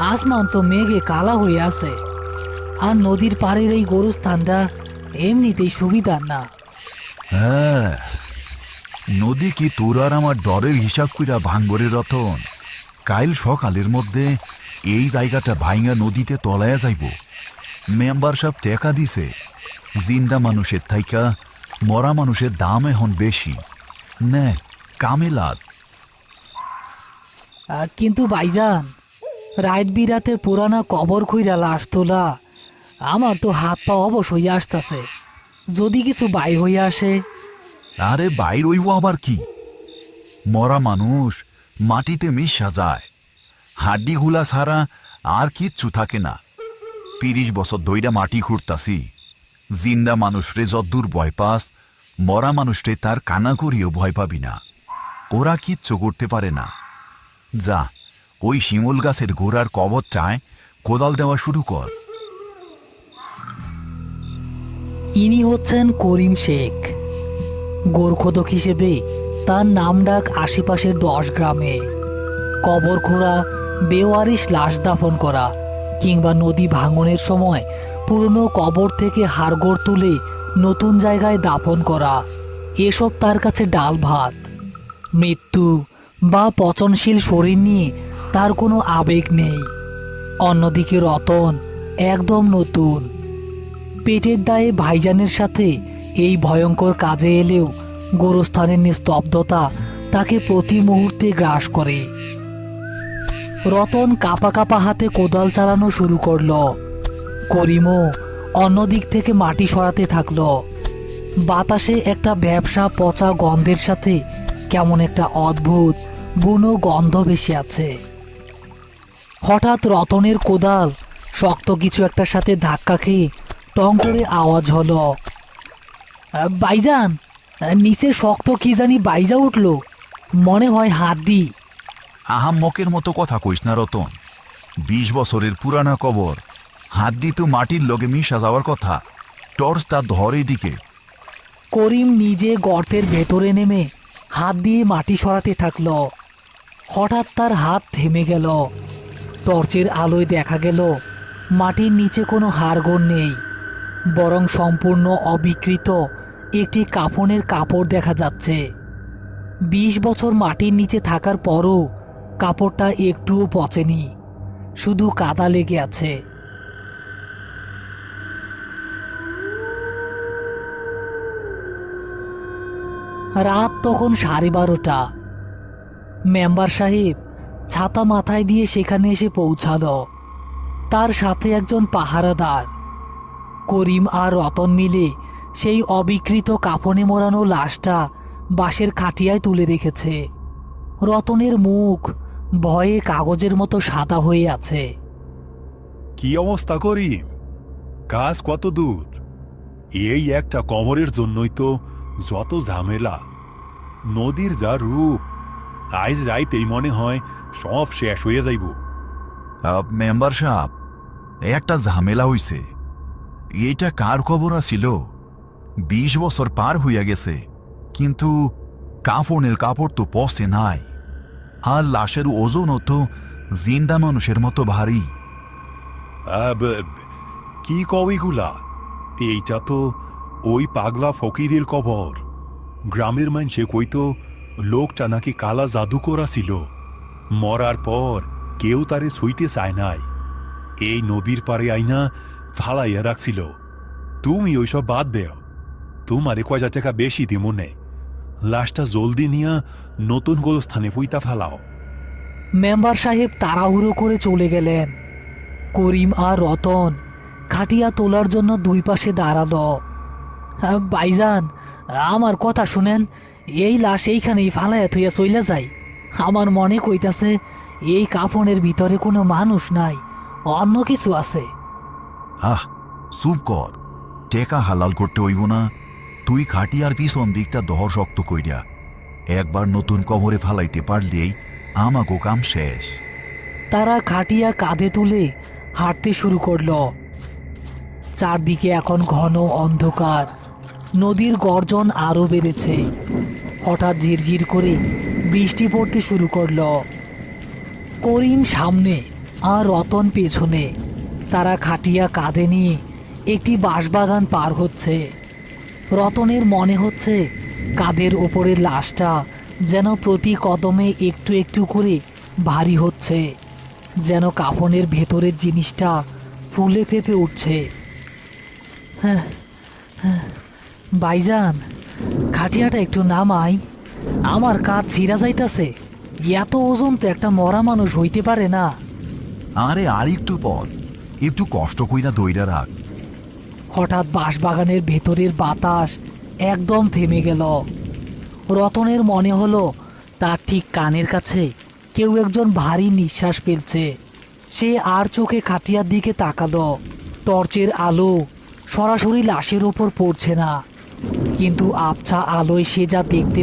আসমান তো মেঘে কালা হয়ে আছে, আর নদীর পাড়ের এই গোরস্থানটা এমনিতেই সুবিধার না। হ্যাঁ, নদী কি তোর আর আমার ডরের হিসাব কইরা ভাঙ্গরে রতন? কাইল সকালের মধ্যে এই জায়গাটা ভাইঙ্গা নদীতে তলায়া যাইব। মেম্বার সব টেকা দিছে। জিন্দা মানুষের থাইকা মরা মানুষের দাম এখন বেশি। নে কামে লাগ। কিন্তু ভাইজান, রাত বিরাতে পুরানা কবর খুইরা লাশ তোলা, আমার তো হাত পা অবশ হইয়া আসতেছে। যদি কিছু বাই হইয়া আসে? আরে বাইর হইব আবার কি? মরা মানুষ মাটিতে মিশা যায়, হাড্ডিগুলা ছাড়া আর কিচ্ছু থাকে না। ৩০ বছর ধইরা মাটি খুঁড়তাছি। জিন্দা মানুষরে যদ্দূর ভয় পাস, মরা মানুষরে তার কানা করিও ভয় পাবি না। ওরা কিচ্ছু করতে পারে না। যা, ওই শিমুল গাছের গোড়ার কবর চায় কোদাল দেওয়া শুরু কর। ইনি হচ্ছেন করিম শেখ। গোরখোদক হিসেবে তার নামডাক আশেপাশের ১০ গ্রামে। কবর খোঁড়া, বেওয়ারিশ লাশ দাফন করা, কিংবা নদী ভাঙনের সময় পুরনো কবর থেকে হাড়গোড় তুলে নতুন জায়গায় দাফন করা, এসব তার কাছে ডাল ভাত। মৃত্যু বা পচনশীল শরীর নিয়ে তার কোনো আবেগ নেই। অন্যদিকে রতন একদম নতুন। পেটের দায়ে ভাইজানের সাথে এই ভয়ঙ্কর কাজে এলেও গোরস্থানের নিস্তব্ধতা তাকে প্রতি মুহূর্তে গ্রাস করে। রতন কাপা কাপা হাতে কোদাল চালানো শুরু করলো। করিমও অন্যদিক থেকে মাটি সরাতে থাকলো। বাতাসে একটা ব্যবসা পচা গন্ধের সাথে কেমন একটা অদ্ভুত বুনো গন্ধ ভেসে আছে। হঠাৎ রতনের কোদাল শক্ত কিছু একটার সাথে ধাক্কা খেয়ে টং করে আওয়াজ হলো। ভাইজান, নিচে শক্ত কি জানি বাইজা উঠলো, মনে হয় হাড্ডি। আহাম্মকের মতো কথা কইস না রতন। ২০ বছরের পুরানা কবর, হাড্ডি তো মাটির লগে মিশা যাওয়ার কথা। টর্চ তার ধরে দিকে। করিম নিজে গর্তের ভেতরে নেমে হাত দিয়ে মাটি সরাতে থাকলো। হঠাৎ তার হাত থেমে গেল। টর্চের আলোয় দেখা গেল মাটির নিচে কোনো হাড়গোড় নেই, বরং সম্পূর্ণ অবিকৃত একটি কাফনের কাপড় দেখা যাচ্ছে। ২০ বছর মাটির নিচে থাকার পরও কাপড়টা একটুও পচেনি, শুধু কাদা লেগে আছে। রাত তখন 12:30। মেম্বার সাহেব ছাতা মাথায় দিয়ে সেখানে এসে পৌঁছালো। তার সাথে একজন পাহারাদার। করিম আর রতন মিলে সেই অবিকৃত কাফনে মোড়ানো লাশটা বাঁশের খাটিয়ায় তুলে রেখেছে। রতনের মুখ ভয়ে কাগজের মতো সাদা হয়ে আছে। কি অবস্থা করিম? কাজ কত দূর? এই একটা কবরের জন্যই তো যত ঝামেলা। নদীর যা রূপ, আজ রাইতেই মনে হয় সব শেষ হয়ে যাইব। মেম্বার সাহেব, একটা ঝামেলা হইছে। এইটা কার খবর ছিল? ২০ বছর পার হইয়া গেছে, কিন্তু কাফনের কাপড় তো পচে নাই। আর লাশের ওজনও তো জিন্দা মানুষের মতো ভারী। কি কবিগুলা? এইটা তো ওই পাগলা ফকিরের কবর। গ্রামের মানুষে কইতো লোকটা নাকি কালা জাদুকরা ছিল। মরার পর কেউ তারে ছুঁইতে চায় নাই। এই নদীর পারে আইনা ফালাইয়া রাখছিল। তুমি ওইসব বাদ দেও। তোমারে কয়টা টাকা বেশি দিব নে। লাশটা জলদি নিয়া নতুন গোলস্থানে ফুইতা ফেলাও। মেম্বার সাহেব তাড়াহুড়ো করে চলে গেলেন। করিম আর রতন খাটিয়া তোলার জন্য দুই পাশে দাঁড়ালো। ভাইজান, আমার কথা শুনেন, এই লাশ এইখানেই ফালাইয়া থইয়া চইলা যাই। আমার মনে কইতাছে এই কাফনের ভিতরে কোনো মানুষ নাই, অন্য কিছু আছে। আহ, চুপ কর। টেকা হালাল করতে হইব না। তুই খাটিয়ার পিছন দিকটা দহর শক্ত কইরা একবার নতুন কবরে ফালাইতে পারলেই আমাগো কাম শেষ। তারা খাটিয়া কাঁধে তুলে হাঁটতে শুরু করলো। চারদিকে এখন ঘন অন্ধকার। নদীর গর্জন আরো বেড়েছে। হঠাৎ ঝিরঝির করে বৃষ্টি পড়তে শুরু করলো। করিম সামনে, আর রতন পেছনে। তারা খাটিয়া কাঁধে নিয়ে একটি বাঁশবাগান পার হচ্ছে। রতনের মনে হচ্ছে কাঁধের ওপরের লাশটা যেন প্রতি কদমে একটু একটু করে ভারী হচ্ছে, যেন কাফনের ভেতরের জিনিসটা ফুলে ফেপে উঠছে। হ্যাঁ, হ্যাঁ, ভাইজান, খাটিয়াটা একটু নামাই, আমার কাঁধ ছিঁড়া যাইতাছে। এত ওজন তো একটা মরা মানুষ হইতে পারে না। আরে আর একটু পর, একটু কষ্ট কইরা দইরা রাখ। হঠাৎ বাঁশবাগানের ভেতরের বাতাস একদম থেমে গেল। রতনের মনে হলো তার ঠিক কানের কাছে কেউ একজন ভারী নিঃশ্বাস ফেলছে। সে আর চোখে খাটিয়ার দিকে তাকালো। টর্চের আলো সরাসরি লাশের ওপর পড়ছে না, কিন্তু আবছা আলোয় সে যা দেখতে